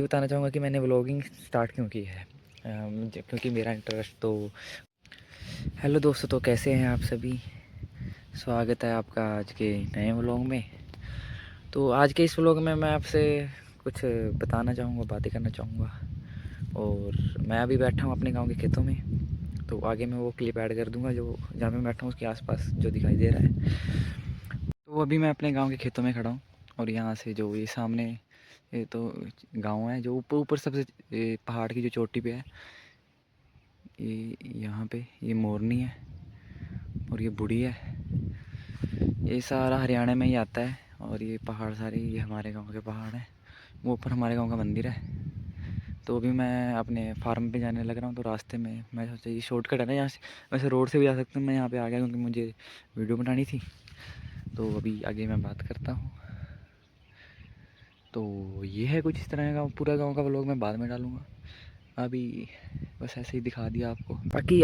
बताना चाहूँगा कि मैंने व्लॉगिंग स्टार्ट क्यों की है। क्योंकि मेरा इंटरेस्ट तो हेलो दोस्तों, तो कैसे हैं आप सभी। स्वागत है आपका आज के नए व्लॉग में। तो आज के इस व्लॉग में मैं आपसे कुछ बताना चाहूँगा, बातें करना चाहूँगा। और मैं अभी बैठा हूँ अपने गांव के खेतों में। तो आगे मैं वो क्लिप ऐड कर दूँगा जो जहाँ मैं बैठा हूँ उसके आसपास जो दिखाई दे रहा है। तो अभी मैं अपने गांव के खेतों में खड़ा हूँ। और यहाँ से जो ये सामने ये तो गांव है, जो ऊपर ऊपर सबसे पहाड़ की जो चोटी पे है, ये यहाँ पे ये मोरनी है और ये बुढ़ी है। ये सारा हरियाणा में ही आता है। और ये पहाड़ सारे ये हमारे गांव के पहाड़ हैं। वो ऊपर हमारे गांव का मंदिर है। तो अभी मैं अपने फार्म पे जाने लग रहा हूँ। तो रास्ते में मैं सोचा ये शॉर्टकट है ना यहाँ से, वैसे रोड से भी जा सकता हूँ। मैं यहाँ पे आ गया क्योंकि मुझे वीडियो बनानी थी। तो अभी आगे मैं बात करता हूँ। तो ये है कुछ इस तरह का पूरा गांव का व्लॉग, मैं बाद में डालूँगा। अभी बस ऐसे ही दिखा दिया आपको। बाकी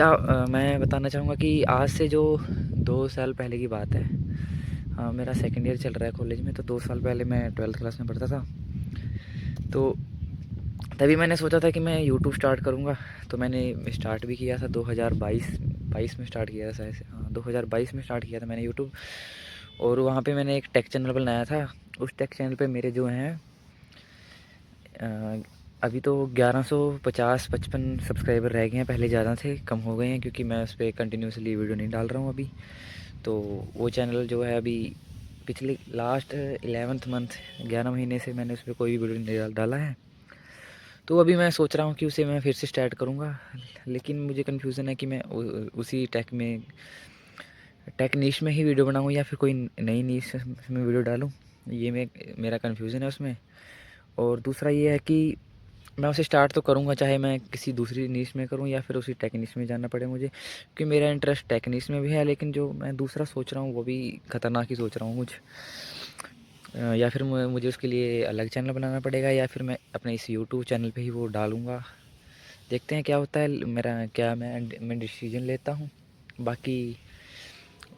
मैं बताना चाहूँगा कि आज से जो 2 साल पहले की बात है। हाँ, मेरा सेकंड ईयर चल रहा है कॉलेज में। तो 2 साल पहले मैं 12th क्लास में पढ़ता था। तो तभी मैंने सोचा था कि मैं यूट्यूब स्टार्ट करूँगा। तो मैंने स्टार्ट भी किया था 2022 में स्टार्ट किया था शायद से। हाँ, 2022 में स्टार्ट किया था मैंने यूट्यूब। और वहाँ पे मैंने एक टेक चैनल बनाया था। उस टेक चैनल पे मेरे जो हैं अभी तो 1150-55 सब्सक्राइबर रह गए हैं। पहले ज़्यादा थे, कम हो गए हैं क्योंकि मैं उस पर कंटिन्यूसली वीडियो नहीं डाल रहा हूँ अभी। तो वो चैनल जो है अभी पिछले लास्ट 11th मंथ 11 महीने से मैंने उस पर कोई वीडियो नहीं डाला है। तो अभी मैं सोच रहा हूँ कि उसे मैं फिर से स्टार्ट करूँगा। लेकिन मुझे कन्फ्यूज़न है कि मैं उसी टेक नीश में ही वीडियो बनाऊँ या फिर कोई नई नीश में वीडियो डालूँ। ये मेरा कन्फ्यूज़न है उसमें। और दूसरा ये है कि मैं उसे स्टार्ट तो करूँगा, चाहे मैं किसी दूसरी नीश में करूँ या फिर उसी टेक नीश में जाना पड़े मुझे, क्योंकि मेरा इंटरेस्ट टेक नीश में भी है। लेकिन जो मैं दूसरा सोच रहा हूँ वो भी ख़तरनाक ही सोच रहा हूँ कुछ। या फिर मुझे उसके लिए अलग चैनल बनाना पड़ेगा या फिर मैं अपने इस यूट्यूब चैनल पे ही वो डालूँगा। देखते हैं क्या होता है मेरा, क्या मैं डिसीजन लेता हूँ। बाकी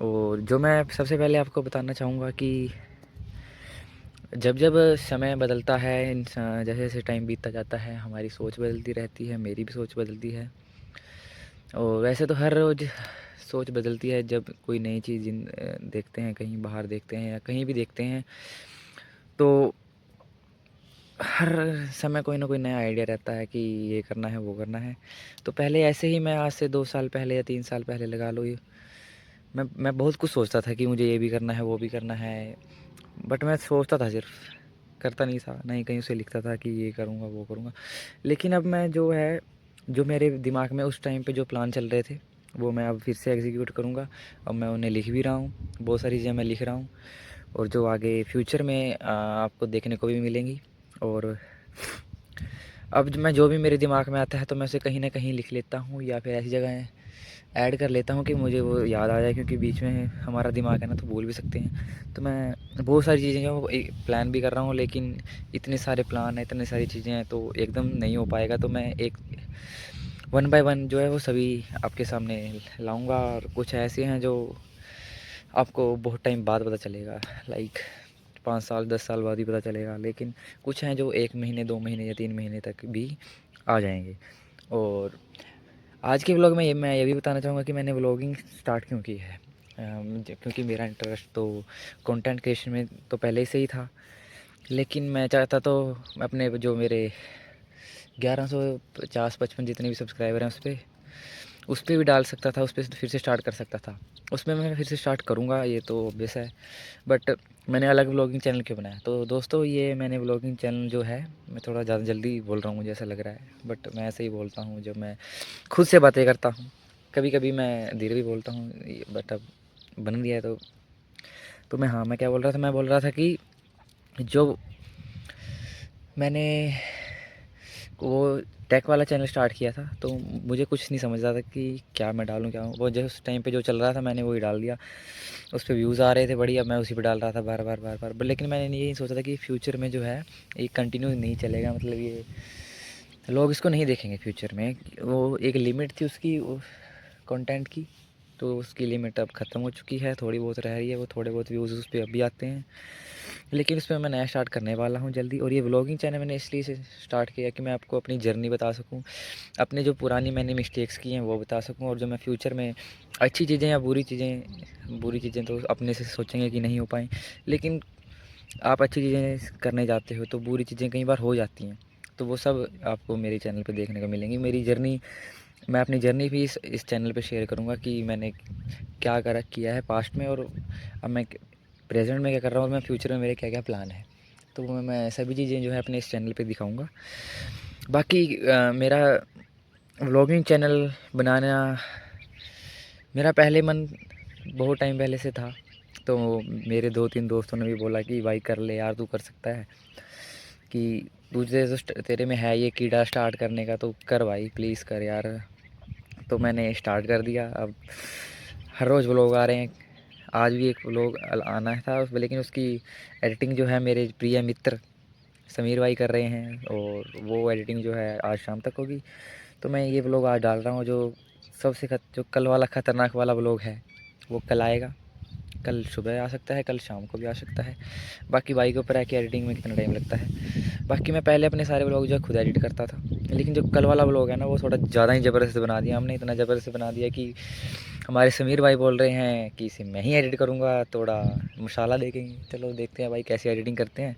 और जो मैं सबसे पहले आपको बताना चाहूँगा कि जब जब समय बदलता है, इंसान जैसे जैसे टाइम बीतता जाता है, हमारी सोच बदलती रहती है, मेरी भी सोच बदलती है। और वैसे तो हर रोज़ सोच बदलती है जब कोई नई चीज़ देखते हैं, कहीं बाहर देखते हैं या कहीं भी देखते हैं। तो हर समय कोई ना कोई नया आइडिया रहता है कि ये करना है, वो करना है। तो पहले ऐसे ही मैं आज से 2 साल पहले या 3 साल पहले लगा लो, ये मैं बहुत कुछ सोचता था कि मुझे ये भी करना है, वो भी करना है। बट मैं सोचता था सिर्फ, करता नहीं था। नहीं कहीं उसे लिखता था कि ये करूँगा, वो करूँगा। लेकिन अब मैं जो मेरे दिमाग में उस टाइम पे जो प्लान चल रहे थे, वो मैं अब फिर से एग्जीक्यूट करूँगा। अब मैं उन्हें लिख भी रहा हूँ, बहुत सारी चीज़ें मैं लिख रहा हूँ। और जो आगे फ्यूचर में आपको देखने को भी मिलेंगी। और अब मैं जो भी मेरे दिमाग में आता है तो मैं उसे कहीं ना कहीं लिख लेता हूँ या फिर ऐसी जगह ऐड कर लेता हूँ कि मुझे वो याद आ जाए। क्योंकि बीच में हमारा दिमाग है ना, तो भूल भी सकते हैं। तो मैं बहुत सारी चीज़ें जो प्लान भी कर रहा हूँ, लेकिन इतने सारे प्लान हैं, इतनी सारी चीज़ें हैं, तो एकदम नहीं हो पाएगा। तो मैं एक 1 बाय 1 जो है वो सभी आपके सामने लाऊंगा। और कुछ ऐसे हैं जो आपको बहुत टाइम बाद पता चलेगा, लाइक 5 साल 10 साल बाद ही पता चलेगा। लेकिन कुछ हैं जो 1 महीने 2 महीने या 3 महीने तक भी आ जाएंगे। और आज के व्लॉग में मैं ये भी बताना चाहूँगा कि मैंने व्लॉगिंग स्टार्ट क्यों की है। क्योंकि मेरा इंटरेस्ट तो कंटेंट क्रिएशन में तो पहले से ही था। लेकिन मैं चाहता तो अपने जो मेरे 1150-55 जितने भी सब्सक्राइबर हैं उस पर भी डाल सकता था, उस पर फिर से स्टार्ट कर सकता था। उसमें मैं फिर से स्टार्ट करूँगा, ये तो ऑब्वियस है। बट मैंने अलग व्लॉगिंग चैनल क्यों बनाया? तो दोस्तों, ये मैंने व्लॉगिंग चैनल जो है, मैं थोड़ा ज़्यादा जल्दी बोल रहा हूँ मुझे ऐसा लग रहा है, बट मैं ऐसे ही बोलता हूँ जब मैं खुद से बातें करता हूँ। कभी कभी मैं धीरे भी बोलता हूँ, बट अब बन गया है तो मैं क्या बोल रहा था? मैं बोल रहा था कि जो मैंने वो टेक वाला चैनल स्टार्ट किया था, तो मुझे कुछ नहीं समझ रहा था कि क्या मैं डालूँ क्या। वो जो उस टाइम पे जो चल रहा था मैंने वही डाल दिया। उस पे व्यूज़ आ रहे थे बढ़िया, मैं उसी पे डाल रहा था बार बार बार बार। लेकिन मैंने ये नहीं सोचा था कि फ्यूचर में जो है ये कंटिन्यू नहीं चलेगा। मतलब ये लोग इसको नहीं देखेंगे फ्यूचर में। वो एक लिमिट थी उसकी कंटेंट की, तो उसकी लिमिट अब ख़त्म हो चुकी है। थोड़ी बहुत रह रही है, वो थोड़े बहुत व्यूज़ उस पर अब भी आते हैं। लेकिन उसमें मैं नया स्टार्ट करने वाला हूँ जल्दी। और ये व्लॉगिंग चैनल मैंने इसलिए से स्टार्ट किया कि मैं आपको अपनी जर्नी बता सकूँ, अपने जो पुरानी मैंने मिस्टेक्स की हैं वो बता सकूँ, और जो मैं फ्यूचर में अच्छी चीज़ें या बुरी चीज़ें तो अपने से सोचेंगे कि नहीं हो पाएँ, लेकिन आप अच्छी चीज़ें करने जाते हो तो बुरी चीज़ें कई बार हो जाती हैं। तो वो सब आपको मेरे चैनल पे देखने को मिलेंगी। मेरी जर्नी, मैं अपनी जर्नी भी इस चैनल पे शेयर करूँगा कि मैंने क्या करा किया है पास्ट में, और अब मैं प्रेजेंट में क्या कर रहा हूँ, और मैं फ्यूचर में मेरे क्या-क्या प्लान है। तो वो मैं सभी चीज़ें जो है अपने इस चैनल पे दिखाऊँगा। बाकी मेरा व्लॉगिंग चैनल बनाना मेरा पहले मन बहुत टाइम पहले से था। तो मेरे 2-3 दोस्तों ने भी बोला कि भाई कर ले यार, तू कर सकता है, कि तुझे तो तेरे में है ये कीड़ा स्टार्ट करने का, तो कर भाई, प्लीज़ कर यार। तो मैंने स्टार्ट कर दिया। अब हर रोज़ व्लॉग आ रहे हैं। आज भी एक व्लॉग आना था, लेकिन उसकी एडिटिंग जो है मेरे प्रिय मित्र समीर भाई कर रहे हैं, और वो एडिटिंग जो है आज शाम तक होगी। तो मैं ये व्लॉग आज डाल रहा हूँ। जो जो कल वाला ख़तरनाक वाला व्लॉग है वो कल आएगा। कल सुबह आ सकता है, कल शाम को भी आ सकता है। बाकी भाई के ऊपर है कि एडिटिंग में कितना टाइम लगता है। बाकी मैं पहले अपने सारे व्लॉग जो है खुद एडिट करता था, लेकिन जो कल वाला व्लॉग है ना वो थोड़ा ज़्यादा ही ज़बरदस्त बना दिया हमने। इतना ज़बरदस्त बना दिया कि हमारे समीर भाई बोल रहे हैं कि इसे मैं ही एडिट करूँगा, थोड़ा मसाला देखेंगे। चलो देखते हैं भाई कैसी एडिटिंग करते हैं।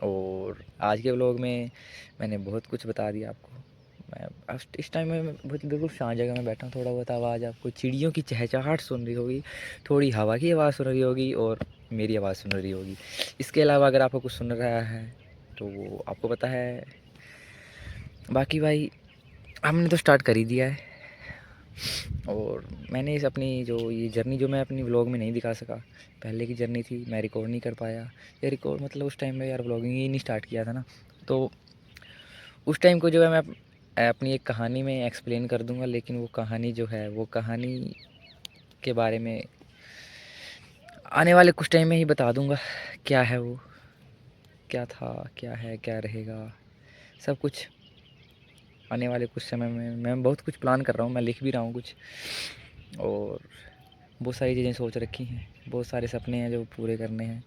और आज के व्लॉग में मैंने बहुत कुछ बता दिया आपको। मैं अब इस टाइम में बहुत बिल्कुल शांत जगह में बैठा हूँ। थोड़ा बहुत आवाज़ आपको चिड़ियों की चहचहाहट सुन रही होगी, थोड़ी हवा की आवाज़ सुन रही होगी, और मेरी आवाज़ सुन रही होगी। इसके अलावा अगर आपको कुछ सुन रहा है तो वो आपको पता है। बाकी भाई हमने तो स्टार्ट कर ही दिया है। और मैंने इस अपनी जो ये जर्नी जो मैं अपनी व्लॉग में नहीं दिखा सका, पहले की जर्नी थी, मैं रिकॉर्ड नहीं कर पाया। या रिकॉर्ड मतलब उस टाइम में यार व्लॉगिंग ही नहीं स्टार्ट किया था ना। तो उस टाइम को जो है मैं अपनी एक कहानी में एक्सप्लेन कर दूंगा। लेकिन वो कहानी जो है वो कहानी के बारे में आने वाले कुछ टाइम में ही बता दूंगा। क्या है वो, क्या था, क्या है, क्या रहेगा, सब कुछ आने वाले कुछ समय में। मैं बहुत कुछ प्लान कर रहा हूँ, मैं लिख भी रहा हूँ कुछ, और बहुत सारी चीज़ें सोच रखी हैं। बहुत सारे सपने हैं जो पूरे करने हैं।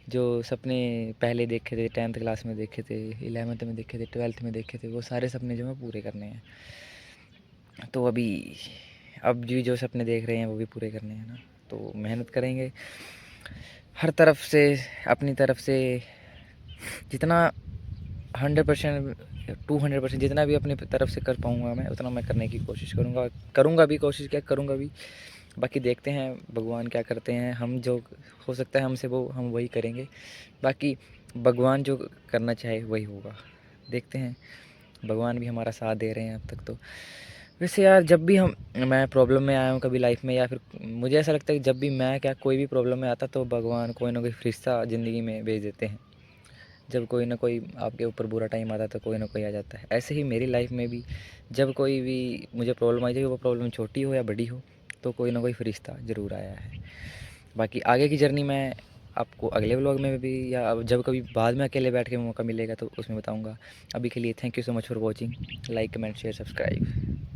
जो सपने पहले देखे थे, 10th क्लास में देखे थे, 11th में देखे थे, 12th में देखे थे, वो सारे सपने जो हैं पूरे करने हैं। तो अभी अब जो सपने देख रहे हैं वो भी पूरे करने हैं ना। तो मेहनत करेंगे हर तरफ से, अपनी तरफ से जितना 100% 200% जितना भी अपनी तरफ से कर पाऊँगा मैं उतना मैं करने की कोशिश करूँगा। करूँगा भी, कोशिश क्या करूँगा भी। बाकी देखते हैं भगवान क्या करते हैं। हम जो हो सकता है हमसे वो हम वही करेंगे। बाकी भगवान जो करना चाहे वही होगा। देखते हैं, भगवान भी हमारा साथ दे रहे हैं अब तक तो। वैसे यार जब भी मैं प्रॉब्लम में आया हूँ कभी लाइफ में, या फिर मुझे ऐसा लगता है कि जब भी मैं क्या कोई भी प्रॉब्लम में आता तो भगवान कोई ना कोई फरिश्ता ज़िंदगी में भेज देते हैं। जब कोई ना कोई आपके ऊपर बुरा टाइम आता है तो कोई ना कोई आ जाता है। ऐसे ही मेरी लाइफ में भी जब कोई भी मुझे प्रॉब्लम आई, चाहे वो प्रॉब्लम छोटी हो या बड़ी हो, तो कोई ना कोई फरिश्ता ज़रूर आया है। बाकी आगे की जर्नी मैं आपको अगले व्लॉग में भी, या अब जब कभी बाद में अकेले बैठ के मौका मिलेगा तो उसमें बताऊँगा। अभी के लिए thank you so much for watching. Like, comment, share, subscribe.